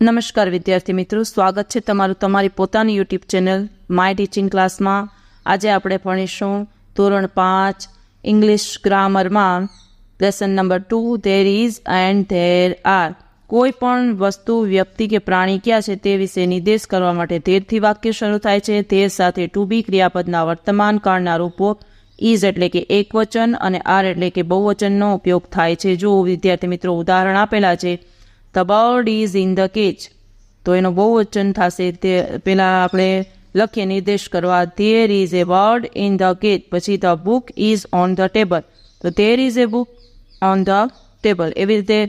નમસ્કાર વિદ્યાર્થી મિત્રો, સ્વાગત છે તમારું તમારી પોતાની યુટ્યુબ ચેનલ માય ટીચિંગ ક્લાસમાં। આજે આપણે ભણીશું ધોરણ 5 ઇંગ્લિશ ગ્રામરમાં lesson number 2 there is and there are. કોઈ પણ વસ્તુ, વ્યક્તિ કે પ્રાણી ક્યાં છે તે વિશે નિર્દેશ કરવા માટે ધેરથી વાક્ય શરૂ થાય છે। ધેર સાથે ટુ બી ક્રિયાપદના વર્તમાન કાળના રૂપો ઇઝ એટલે કે એકવચન અને આર એટલે કે બહુવચનનો ઉપયોગ થાય છે। જો વિદ્યાર્થી મિત્રો ઉદાહરણ આપેલા છે, the bird is in the cage, તો એનો બહુવચન થશે। તે પહેલાં આપણે લખીએ નિર્દેશ કરવા, there is a bird in the cage. પછી the book is on the table, તો there is a book on the table. એવી રીતે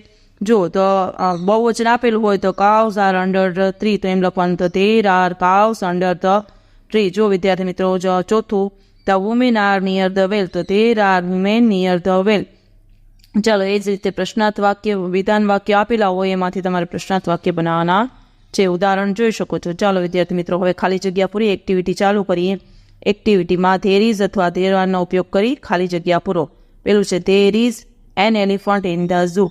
જો તો બહુવચન આપેલું હોય તો cows are under the tree, તો એમ લખવાનું તો there are cows under the tree. જો વિદ્યાર્થી મિત્રો ચોથું, the women are near the well, તો there are women near the well. ચાલો એ જ રીતે પ્રશ્નાર્થ વાક્ય, વિધાન વાક્ય આપેલા હોય એમાંથી તમારે પ્રશ્નાર્થ વાક્ય બનાવવાના છે। ઉદાહરણ જોઈ શકો છો। ચાલો વિદ્યાર્થી મિત્રો હવે ખાલી જગ્યા પૂરી એક્ટિવિટી ચાલુ કરીએ। એક્ટિવિટીમાં ધેર ઇઝ અથવા ધેર આરનો ઉપયોગ કરી ખાલી જગ્યા પૂરો। પેલું છે there is an elephant in the zoo.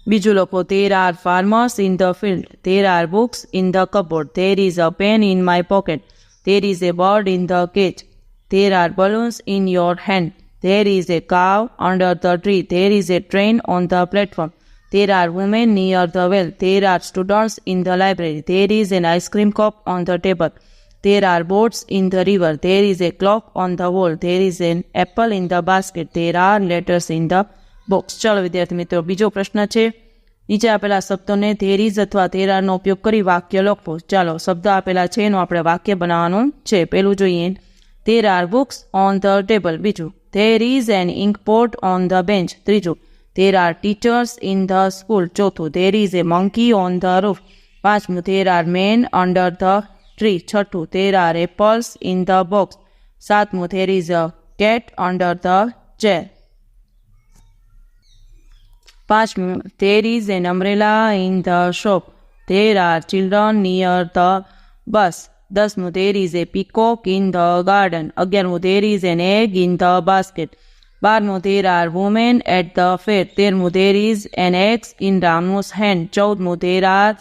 બીજું લખો, there are farmers in the field, there are books in the cupboard, there is a pen in my pocket, there is a bird in the cage, there are balloons in your hand, there is a cow under the tree, there is a train on the platform, there are women near the well, there are students in the library, there is an ice cream cup on the table, there are boats in the river, there is a clock on the wall, there is an apple in the basket, there are letters in the box। ચાલો વિદ્યાર્થી મિત્રો બીજો પ્રશ્ન છે, નીચે આપેલા શબ્દોને there is અથવા ધેર આરનો ઉપયોગ કરી વાક્ય લખો। ચાલો શબ્દ આપેલા છે એનું આપણે વાક્ય બનાવવાનું છે। પહેલું જોઈએ, there are books on the table। બીજું, there is an ink pot on the bench। ત્રીજું, there are teachers in the school। ચોથું, there is a monkey on the roof। પાંચમું, there are men under the tree। છઠ્ઠું, there are apples in the box। સાતમું, there is a cat under the chair। પાંચમું, there is an umbrella in the shop। there are children near the bus। દસમું, there is a peacock in the garden। 11મું, there is an egg in the basket। 12મું, there are women at the fair। 13મું, there is an axe in Ramu's hand। 14મું, there are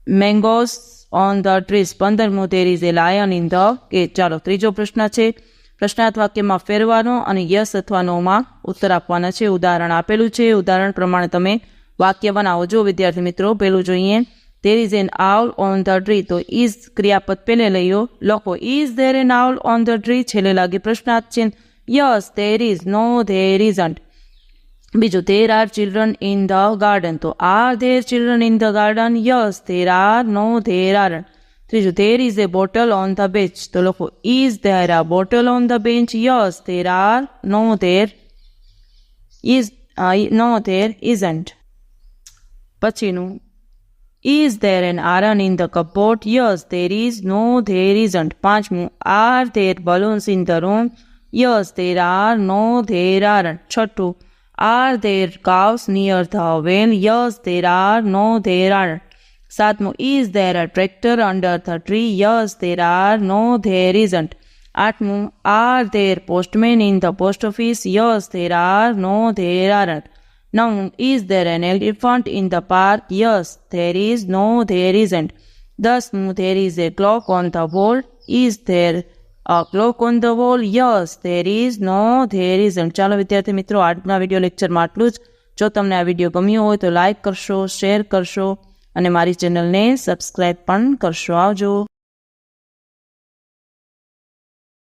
mangoes on the trees। 15મું, there is a lion in the cage। ચાલો ત્રીજો પ્રશ્ન છે, પ્રશ્નાર્થ વાક્યમાં ફેરવાનો અને yes અથવા નોમાં ઉત્તર આપવાના છે। ઉદાહરણ આપેલું છે, ઉદાહરણ પ્રમાણે તમે વાક્ય બનાવો। જો વિદ્યાર્થી મિત્રો પહેલું જોઈએ, there is an owl on the tree, તો is ક્રિયાપદ પેલે લખો is there an owl on the tree, છેલ્લે લાગે પ્રશ્નાર્થ ચિહ્ન, yes there is, no there isn't। બીજું, there are children in the garden, તો are there children in the garden, yes there are, no there aren't। ત્રીજું, there is a bottle on the bench, તો લખો is there a bottle on the bench, yes there are, no there isn't। પછીનું, is there an iron in the cupboard, yes there is, no there isn't। પાંચમું, are there balloons in the room, yes there are, no there aren't। છઠ્ઠું, are there cows near the well, yes there are, no there aren't। સાતમું, is there a tractor under the tree, yes there are, no there isn't। આઠમું, are there postmen in the post office, yes there are, no there aren't। 9, is there an elephant in the park, yes there is, no there isn't। 10, there is a clock on the wall, is there a clock on the wall, yes there is, no there isn't। ચાલો વિદ્યાર્થી મિત્રો આજના video લેક્ચરમાં આટલું જ। જો તમને આ વિડીયો ગમ્યો હોય તો લાઇક કરશો, શેર કરશો અને મારી ચેનલને સબસ્ક્રાઇબ પણ કરશો। આવજો।